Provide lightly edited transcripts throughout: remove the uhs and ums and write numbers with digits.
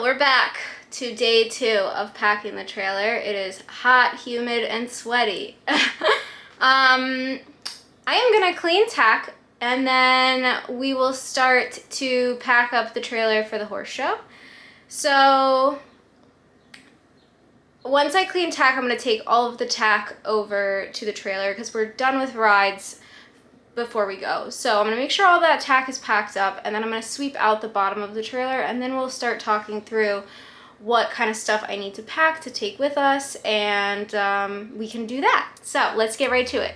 we're back to day 2 of packing the trailer. It is hot, humid, and sweaty. I am gonna clean Tack, and then we will start to pack up the trailer for the horse show. So once I clean Tack, I'm gonna take all of the Tack over to the trailer because we're done with rides before we go. So I'm gonna make sure all that Tack is packed up, and then I'm gonna sweep out the bottom of the trailer, and then we'll start talking through what kind of stuff I need to pack to take with us, and we can do that. So let's get right to it.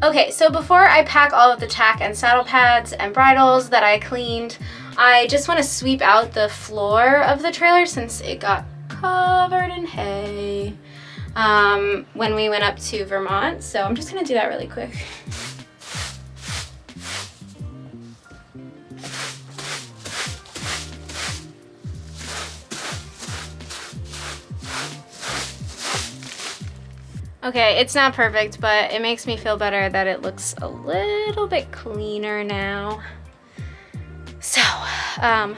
Okay, so before I pack all of the Tack and saddle pads and bridles that I cleaned, I just want to sweep out the floor of the trailer since it got covered in hay when we went up to Vermont. So I'm just going to do that really quick. Okay, it's not perfect, but it makes me feel better that it looks a little bit cleaner now. So, I'm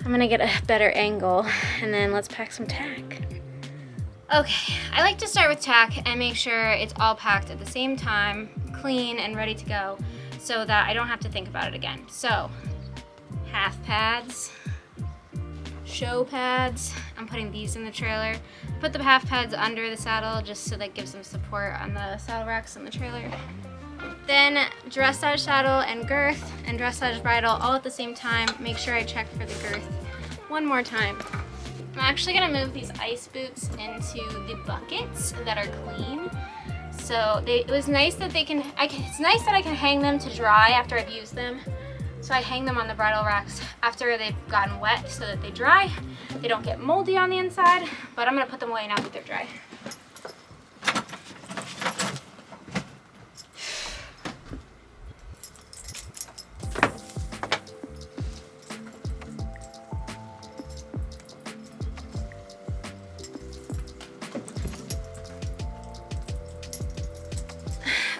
gonna get a better angle, and then let's pack some Tack. Okay, I like to start with Tack and make sure it's all packed at the same time, clean and ready to go, so that I don't have to think about it again. So, half pads, show pads. I'm putting these in the trailer. Put the half pads under the saddle just so that gives them support on the saddle racks in the trailer. Then dressage saddle and girth and dressage bridle all at the same time. Make sure I check for the girth one more time. I'm actually gonna move these ice boots into the buckets that are clean. So it was nice that it's nice that I can hang them to dry after I've used them. So I hang them on the bridle racks after they've gotten wet so that they dry. They don't get moldy on the inside, but I'm gonna put them away now that they're dry.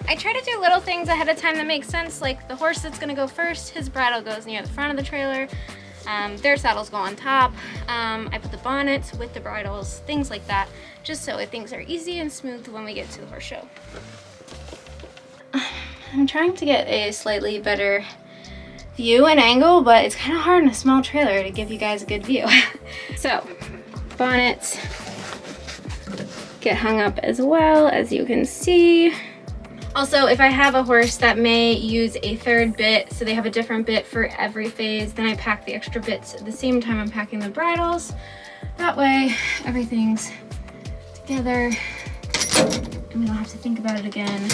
I try to do little things ahead of time that make sense, like the horse that's gonna go first, his bridle goes near the front of the trailer, their saddles go on top, I put the bonnets with the bridles, things like that, just so things are easy and smooth when we get to the horse show. I'm trying to get a slightly better view and angle, but it's kind of hard in a small trailer to give you guys a good view. So, bonnets get hung up as well, as you can see. Also, if I have a horse that may use a third bit, so they have a different bit for every phase, then I pack the extra bits at the same time I'm packing the bridles. That way, everything's together and we don't have to think about it again.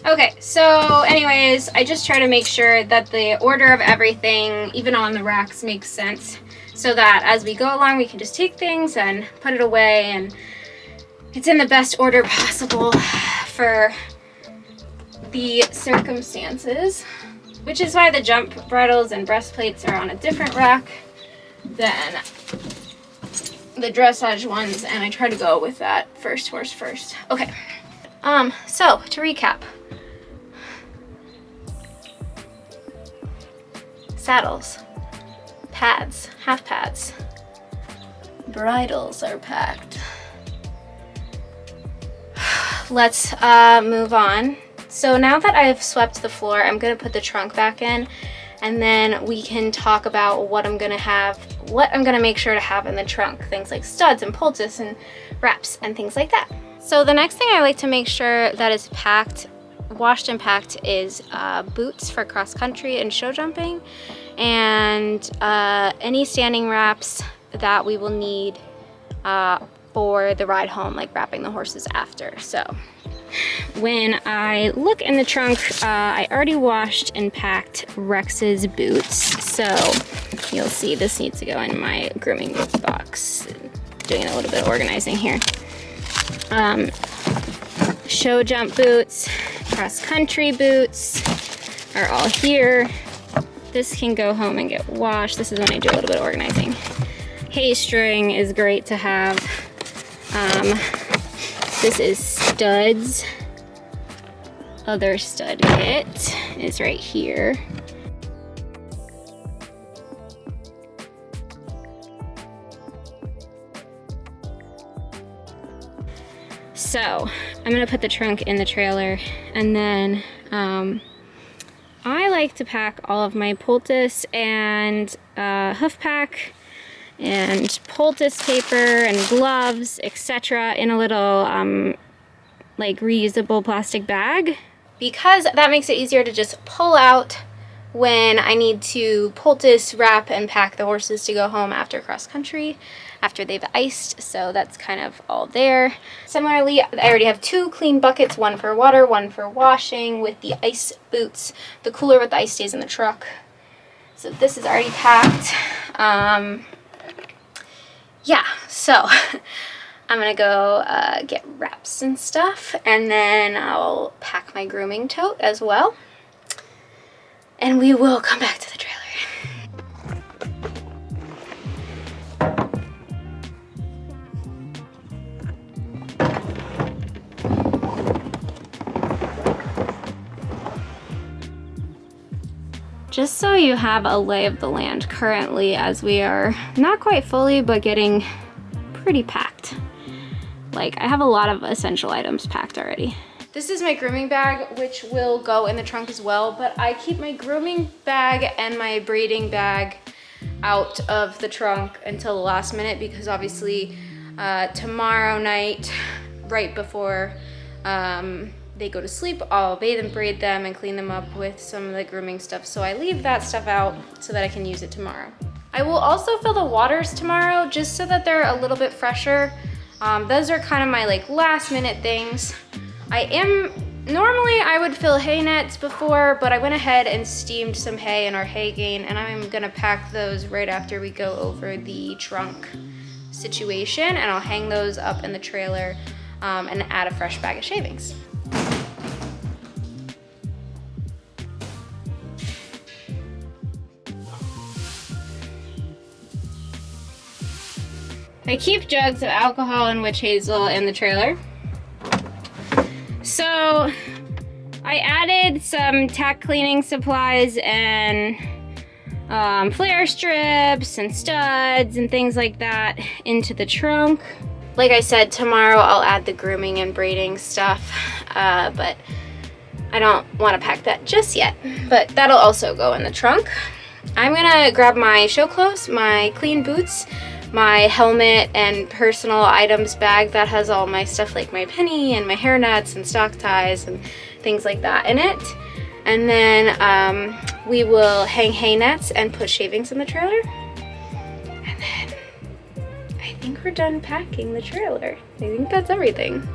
Okay, so anyways, I just try to make sure that the order of everything, even on the racks, makes sense, so that as we go along, we can just take things and put it away, and it's in the best order possible for the circumstances, which is why the jump bridles and breastplates are on a different rack than the dressage ones, and I try to go with that first horse first. Okay, so to recap, saddles, pads, half pads, bridles are packed. Let's move on. So now that I've swept the floor, I'm gonna put the trunk back in, and then we can talk about what I'm gonna make sure to have in the trunk. Things like studs and poultice and wraps and things like that. So the next thing I like to make sure that is packed, washed and packed, is boots for cross country and show jumping, and any standing wraps, that we will need for the ride home, like wrapping the horses after. So when I look in the trunk, I already washed and packed Rex's boots. So you'll see this needs to go in my grooming box. Doing a little bit of organizing here. Show jump boots, cross country boots are all here. This can go home and get washed. This is when I do a little bit of organizing. Hay string is great to have. This is studs. Other stud kit is right here. So I'm gonna put the trunk in the trailer, and then I like to pack all of my poultice and hoof pack and poultice paper and gloves, etc. in a little like reusable plastic bag, because that makes it easier to just pull out when I need to poultice, wrap, and pack the horses to go home after cross country, after they've iced. So that's kind of all there. Similarly, I already have 2 clean buckets, one for water, one for washing, with the ice boots. The cooler with the ice stays in the truck. So this is already packed. Yeah, so I'm gonna go get wraps and stuff, and then I'll pack my grooming tote as well. And we will come back to the trailer. Just so you have a lay of the land currently, as we are not quite fully, but getting pretty packed. Like, I have a lot of essential items packed already. This is my grooming bag, which will go in the trunk as well, but I keep my grooming bag and my braiding bag out of the trunk until the last minute, because obviously tomorrow night, right before they go to sleep, I'll bathe and braid them and clean them up with some of the grooming stuff. So I leave that stuff out so that I can use it tomorrow. I will also fill the waters tomorrow, just so that they're a little bit fresher. Those are kind of my like last minute things. Normally I would fill hay nets before, but I went ahead and steamed some hay in our hay gain, and I'm gonna pack those right after we go over the trunk situation, and I'll hang those up in the trailer and add a fresh bag of shavings. I keep jugs of alcohol and witch hazel in the trailer. So I added some tack cleaning supplies and flare strips and studs and things like that into the trunk. Like I said, tomorrow I'll add the grooming and braiding stuff, but I don't want to pack that just yet, but that'll also go in the trunk. I'm gonna grab my show clothes, my clean boots, my helmet and personal items bag that has all my stuff like my penny and my hairnets and stock ties and things like that in it. And then we will hang hay nets and put shavings in the trailer. And then I think we're done packing the trailer. I think that's everything.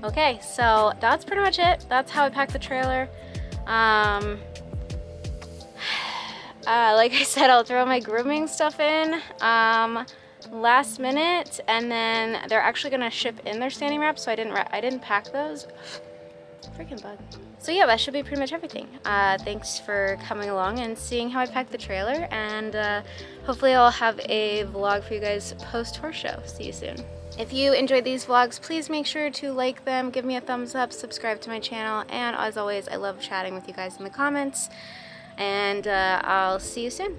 Okay, so that's pretty much it. That's how I packed the trailer. Like I said, I'll throw my grooming stuff in last minute, and then they're actually gonna ship in their standing wraps, so I didn't pack those. Freaking bug. So yeah, that should be pretty much everything. Thanks for coming along and seeing how I packed the trailer, and hopefully I'll have a vlog for you guys post horse show. See you soon. If you enjoyed these vlogs, please make sure to like them, give me a thumbs up, subscribe to my channel, and as always, I love chatting with you guys in the comments, and I'll see you soon.